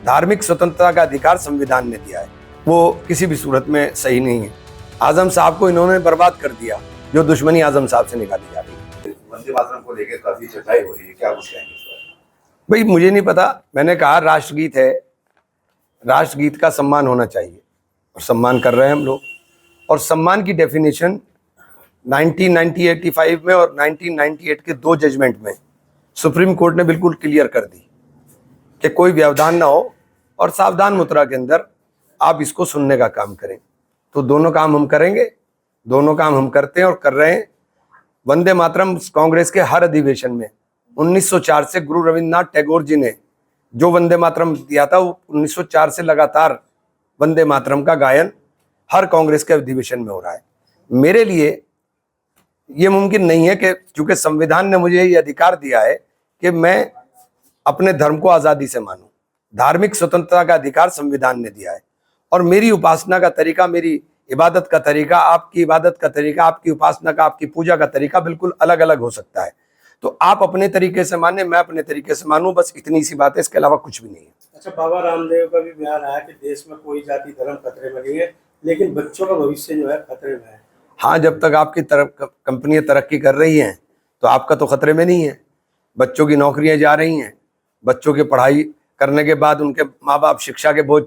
धार्मिक स्वतंत्रता का अधिकार संविधान ने दिया है, वो किसी भी सूरत में सही नहीं है। आजम साहब को इन्होंने बर्बाद कर दिया, जो दुश्मनी आजम साहब से निकाली जा रही है। वंदे मातरम को लेकर काफी चर्चाएं हो रही है, क्या कुछ कहेंगे इस पर? भाई मुझे नहीं पता, मैंने कहा राष्ट्रगीत है, राष्ट्रगीत का सम्मान होना चाहिए और सम्मान कर रहे हैं हम लोग। और सम्मान की डेफिनेशन 1985 में और 1998 के 2 जजमेंट में सुप्रीम कोर्ट ने बिल्कुल क्लियर कर दी कि कोई व्यवधान ना हो और सावधान मुद्रा के अंदर आप इसको सुनने का काम करें। तो दोनों काम हम करेंगे, दोनों काम हम करते हैं और कर रहे हैं। वंदे मातरम कांग्रेस के हर अधिवेशन में 1904 से गुरु रविन्द्रनाथ टैगोर जी ने जो वंदे मातरम दिया था, वो 1904 से लगातार वंदे मातरम का गायन हर कांग्रेस के अधिवेशन में हो रहा है। मेरे लिए ये मुमकिन नहीं है कि चूंकि संविधान ने मुझे ये अधिकार दिया है कि मैं अपने धर्म को आज़ादी से मानूं। धार्मिक स्वतंत्रता का अधिकार संविधान ने दिया है और मेरी उपासना का तरीका, मेरी इबादत का तरीका, आपकी इबादत का तरीका, आपकी उपासना का, आपकी पूजा का तरीका बिल्कुल अलग अलग हो सकता है। तो आप अपने तरीके से माने, मैं अपने तरीके से मानूं, बस इतनी सी बात है, इसके अलावा कुछ भी नहीं है। अच्छा, बाबा रामदेव का भी बयान आया कि देश में कोई जाति धर्म खतरे में नहीं है, लेकिन बच्चों का भविष्य जो है खतरे में है। हाँ, जब तक आपकी तरफ कंपनियां तरक्की कर रही हैं तो आपका तो खतरे में नहीं है। बच्चों की नौकरियां जा रही हैं, बच्चों की पढ़ाई करने के बाद उनके माँ बाप शिक्षा के बोझ,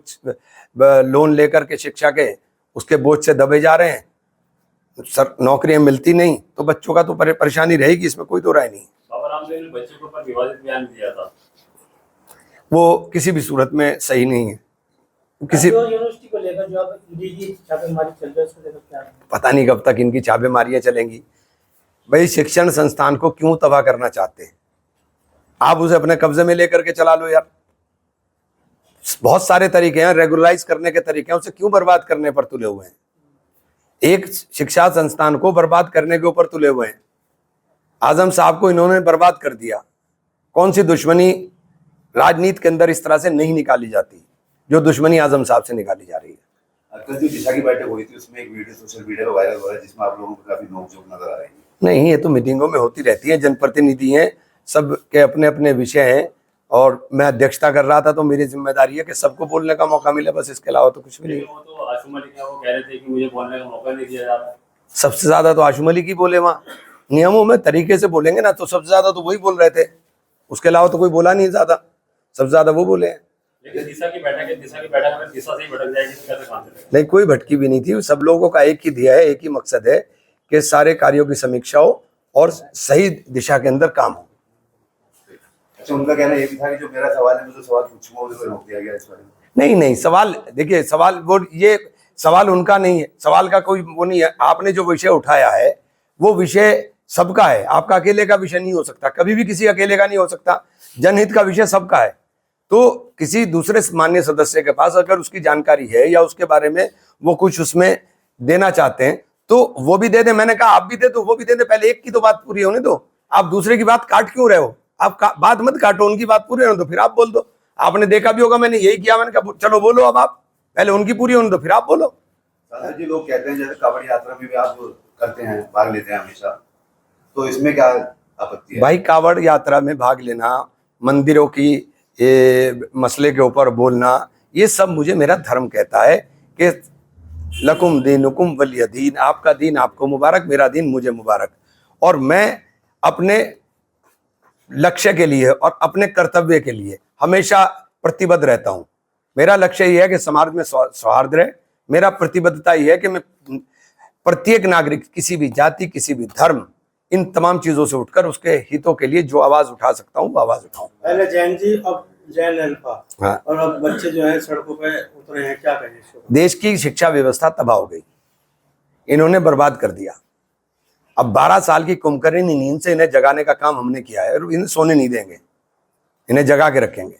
लोन लेकर के शिक्षा के उसके बोझ से दबे जा रहे हैं, सर नौकरियां मिलती नहीं, तो बच्चों का तो परेशानी रहेगी, इसमें कोई तो राय नहीं। बाबा रामदेव ने बच्चों के ऊपर विवादित बयान दिया था, वो किसी भी सूरत में सही नहीं है। किसी यूनिवर्सिटी को लेकर जो अब ईडी की छापेमारी चल रही है, उसको लेकर क्या है? पता नहीं कब तक इनकी छापेमारियां चलेंगी। भाई शिक्षण संस्थान को क्यों तबाह करना चाहते हैं? आप उसे अपने कब्जे में लेकर के चला लो यार। बहुत सारे तरीके हैं, रेगुलराइज करने के तरीके हैं, उसे क्यों बर्बाद करने पर तुले हुए हैं? एक शिक्षा संस्थान को बर्बाद करने के ऊपर तुले हुए हैं। आजम साहब को इन्होंने बर्बाद कर दिया। कौन सी दुश्मनी राजनीति के अंदर इस तरह से नहीं निकाली जाती जो दुश्मनी आजम साहब से निकाली जा रही है। कल जो दिशा की बैठक हुई थी उसमें एक वीडियो सोशल मीडिया पर वायरल हो रहा है जिसमें आप लोगों को काफी नोकझोंक नजर आ रही है। नहीं, ये तो मीटिंगों में होती रहती है, जनप्रतिनिधि हैं, सब के अपने अपने विषय हैं और मैं अध्यक्षता कर रहा था तो मेरी जिम्मेदारी है कि सबको बोलने का मौका मिले, बस इसके अलावा तो कुछ भी नहीं। वो तो आशु मलिक है, वो कह रहे थे कि मुझे बोलने का मौका नहीं दिया जा रहा है। सबसे ज्यादा तो आशु मलिक ही बोले, वहाँ नियमों में तरीके से बोलेंगे ना, तो सबसे ज्यादा तो वही बोल रहे थे, उसके अलावा तो कोई बोला नहीं ज्यादा, सबसे ज्यादा वो बोले हैं। लेकिन दिशा की बैठक है, दिशा की बैठक में दिशा से ही भटक जाएगी तो कैसे काम चलेगा? नहीं, कोई भटकी भी नहीं थी, सब लोगों का एक ही ध्येय है, एक ही मकसद है कि सारे कार्यों की समीक्षा हो और सही दिशा के अंदर काम हो। अच्छा, उनका कहना ये भी था कि जो मेरा सवाल है, मुझे सवाल पूछूंगा, मुझे रोक दिया गया इस बारे में। नहीं नहीं, सवाल देखिए, सवाल वो, ये सवाल उनका नहीं है, सवाल का कोई वो नहीं है। आपने जो विषय उठाया है वो विषय सबका है, आपका अकेले का विषय नहीं हो सकता, कभी भी किसी अकेले का नहीं हो सकता। जनहित का विषय सबका है। तो किसी दूसरे माननीय सदस्य के पास अगर उसकी जानकारी है या उसके बारे में वो कुछ उसमें देना चाहते हैं तो वो भी दे दे। मैंने कहा आप भी दे दो, वो भी दे दे, पहले एक की तो बात पूरी होने दो। आप दूसरे की बात काट क्यों रहे हो? आप बात मत काटो, उनकी बात पूरी होने दो, फिर आप बोल दो। आपने देखा भी होगा, मैंने यही किया, मैंने कहा चलो बोलो, अब आप पहले उनकी पूरी होने दो फिर आप बोलो। साधु जी, लोग कहते हैं जैसे कांवड़ यात्रा में भी आप करते हैं, भाग लेते हैं हमेशा, तो इसमें क्या आपत्ति है? भाई कांवड़ यात्रा में भाग लेना, मंदिरों की मसले के ऊपर बोलना, ये सब मुझे मेरा धर्म कहता है कि लकुम दीनुकुम वलिय दीन, आपका दीन आपको मुबारक, मेरा दीन मुझे मुबारक। और मैं अपने लक्ष्य के लिए और अपने कर्तव्य के लिए हमेशा प्रतिबद्ध रहता हूँ। मेरा लक्ष्य ये है कि समाज में सौहार्द रहे। मेरा प्रतिबद्धता ये है कि मैं प्रत्येक नागरिक, किसी भी जाति, किसी भी धर्म, इन तमाम चीजों से उठकर उसके हितों के लिए जो आवाज उठा सकता हूँ वो आवाज उठाऊं। पहले जैन जी, अब जैन अल्फा। हाँ। और अब बच्चे जो है सड़कों पे उतरे हैं, क्या कहें इसको? देश की शिक्षा व्यवस्था तबाह हो गई, इन्होंने बर्बाद कर दिया। अब 12 साल की कुंभकर्णी नींद से इन्हें जगाने का काम हमने किया है और इन्हें सोने नहीं देंगे, इन्हें जगा के रखेंगे।